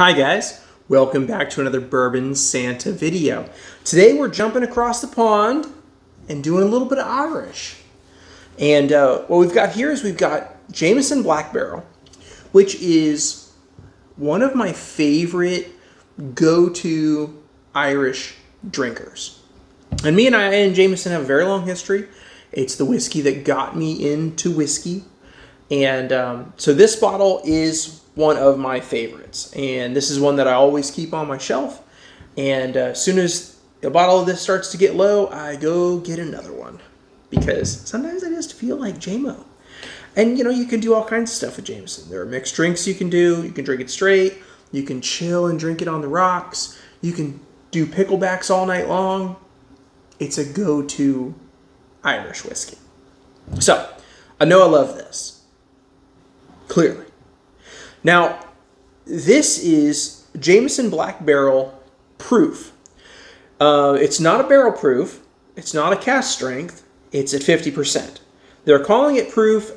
Hi guys, welcome back to another Bourbon Santa video. Today we're jumping across the pond and doing a little bit of Irish. And what we've got here is we've got Jameson Black Barrel, which is one of my favorite go-to Irish drinkers. And me and Jameson have a very long history. It's the whiskey that got me into whiskey. And so this bottle is one of my favorites. And this is one that I always keep on my shelf. And as soon as a bottle of this starts to get low, I go get another one. Because sometimes I just feel like JMO. And you know, you can do all kinds of stuff with Jameson. There are mixed drinks you can do. You can drink it straight. You can chill and drink it on the rocks. You can do picklebacks all night long. It's a go-to Irish whiskey. So, I know I love this. Clearly. Now, this is Jameson Black Barrel Proof. It's not a barrel proof. It's not a cask strength. It's at 50%. They're calling it proof.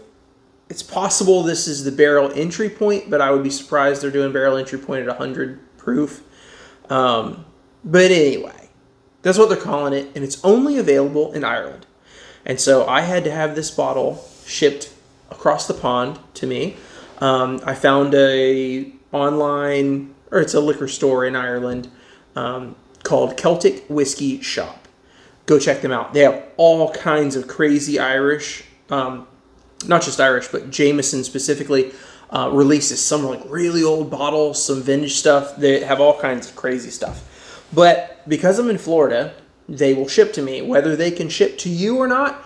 It's possible this is the barrel entry point, but I would be surprised they're doing barrel entry point at 100 proof. But anyway, that's what they're calling it, and it's only available in Ireland. And so I had to have this bottle shipped across the pond to me. I found it's a liquor store in Ireland called Celtic Whiskey Shop. Go check them out. They have all kinds of crazy Irish, not just Irish, but Jameson specifically, releases some like really old bottles, some vintage stuff. They have all kinds of crazy stuff. But because I'm in Florida, they will ship to me. Whether they can ship to you or not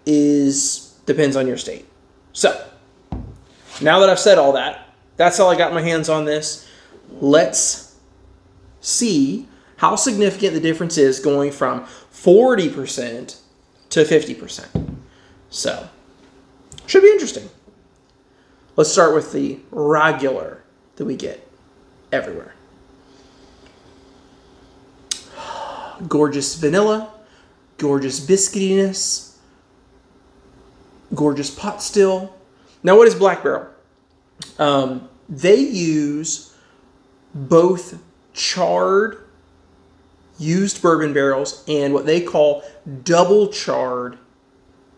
depends on your state. So, now that I've said all that, that's how I got my hands on this. Let's see how significant the difference is going from 40% to 50%. So, should be interesting. Let's start with the regular that we get everywhere. Gorgeous vanilla, gorgeous biscuitiness, gorgeous pot still. Now, what is Black Barrel? They use both charred used bourbon barrels and what they call double charred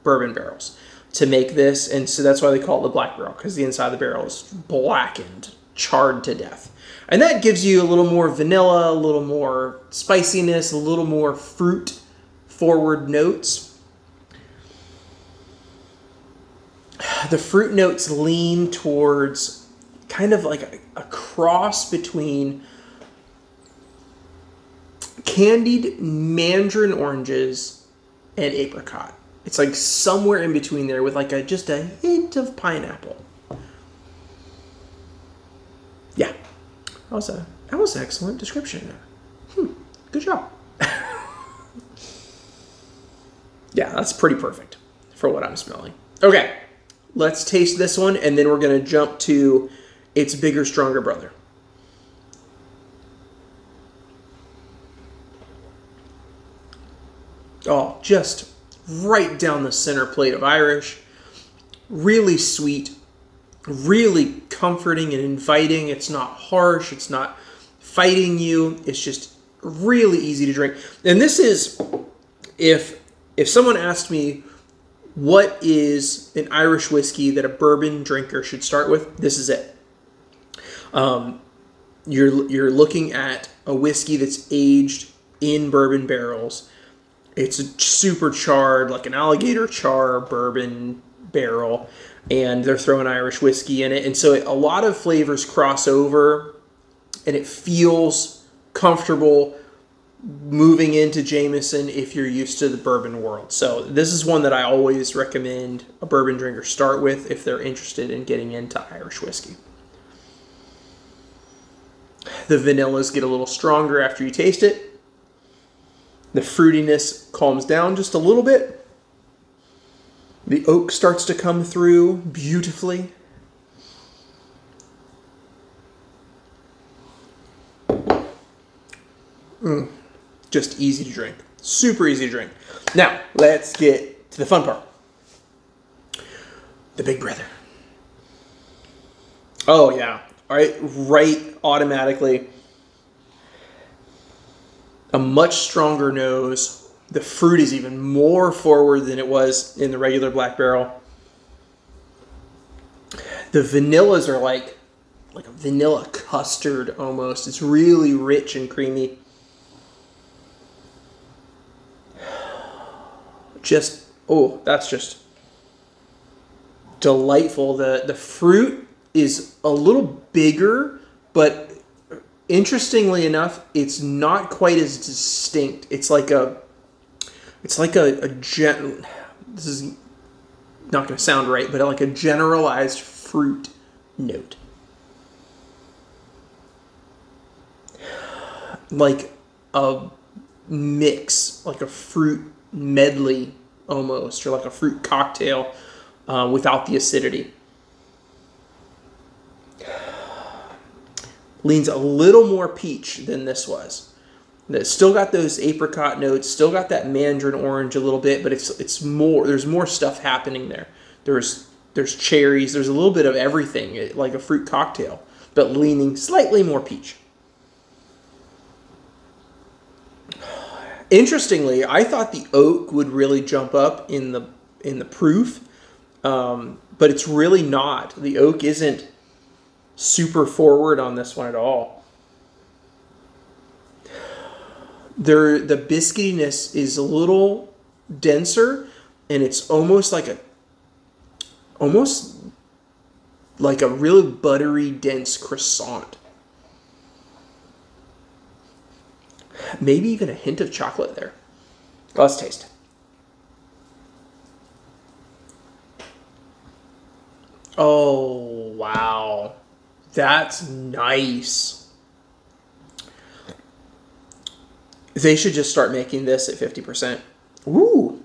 bourbon barrels to make this. And so that's why they call it the Black Barrel, because the inside of the barrel is blackened, charred to death. And that gives you a little more vanilla, a little more spiciness, a little more fruit-forward notes. The fruit notes lean towards kind of like a cross between candied mandarin oranges and apricot. It's like somewhere in between there with like just a hint of pineapple. Yeah, that was an excellent description there. Good job. Yeah, that's pretty perfect for what I'm smelling. Okay. Let's taste this one, and then we're going to jump to its bigger, stronger brother. Oh, just right down the center plate of Irish. Really sweet, really comforting and inviting. It's not harsh. It's not fighting you. It's just really easy to drink. And this is, if someone asked me, what is an Irish whiskey that a bourbon drinker should start with? This is it. You're looking at a whiskey that's aged in bourbon barrels. It's a super charred, like an alligator char bourbon barrel, and they're throwing Irish whiskey in it. And so a lot of flavors cross over, and it feels comfortable moving into Jameson if you're used to the bourbon world. So this is one that I always recommend a bourbon drinker start with if they're interested in getting into Irish whiskey. The vanillas get a little stronger after you taste it. The fruitiness calms down just a little bit. The oak starts to come through beautifully. Just easy to drink. Super easy to drink. Now, let's get to the fun part. The big brother. Oh, yeah. right automatically. A much stronger nose. The fruit is even more forward than it was in the regular Black Barrel. The vanillas are like a vanilla custard almost. It's really rich and creamy. Just, oh, that's just delightful. The fruit is a little bigger, but interestingly enough, it's not quite as distinct. It's like a this is not going to sound right, but like a generalized fruit note. Like a mix, like a fruit medley almost, or like a fruit cocktail without the acidity. Leans a little more peach than this was. It's still got those apricot notes, still got that mandarin orange a little bit, but it's more. There's more stuff happening there. There's cherries. There's a little bit of everything, like a fruit cocktail, but leaning slightly more peach. Interestingly, I thought the oak would really jump up in the proof, but it's really not. The oak isn't super forward on this one at all. The biscuitiness is a little denser, and it's almost like a really buttery, dense croissant. Maybe even a hint of chocolate there. Let's taste. Oh, wow. That's nice. They should just start making this at 50%. Ooh.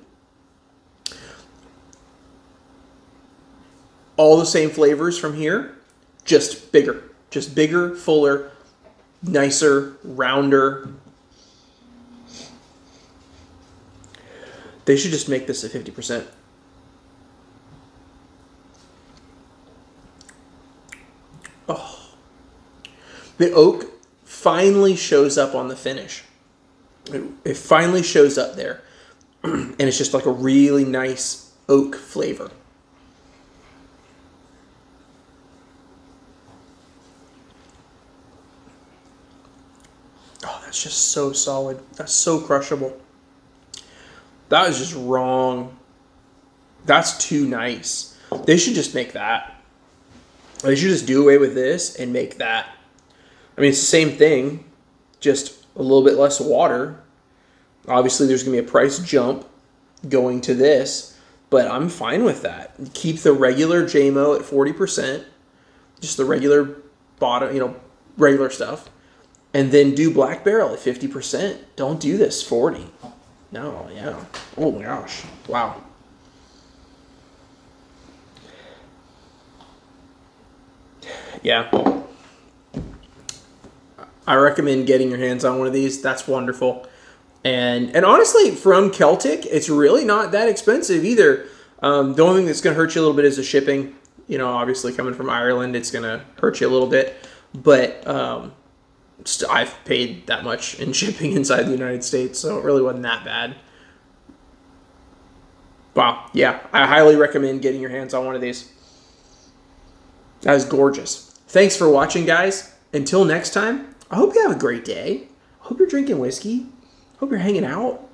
All the same flavors from here, just bigger. Just bigger, fuller, nicer, rounder. They should just make this at 50%. Oh. The oak finally shows up on the finish. It finally shows up there. And it's just like a really nice oak flavor. Oh, that's just so solid. That's so crushable. That was just wrong. That's too nice. They should just make that. They should just do away with this and make that. I mean, it's the same thing, just a little bit less water. Obviously, there's going to be a price jump going to this, but I'm fine with that. Keep the regular JMO at 40%, just the regular bottom, regular stuff, and then do Black Barrel at 50%. Don't do this 40. No, yeah. Oh my gosh. Wow. Yeah. I recommend getting your hands on one of these. That's wonderful. And honestly, from Celtic, it's really not that expensive either. The only thing that's going to hurt you a little bit is the shipping. Obviously coming from Ireland, it's going to hurt you a little bit. But I've paid that much in shipping inside the United States, so it really wasn't that bad. Wow. Yeah, I highly recommend getting your hands on one of these. That is gorgeous. Thanks for watching, guys. Until next time, I hope you have a great day. I hope you're drinking whiskey. I hope you're hanging out.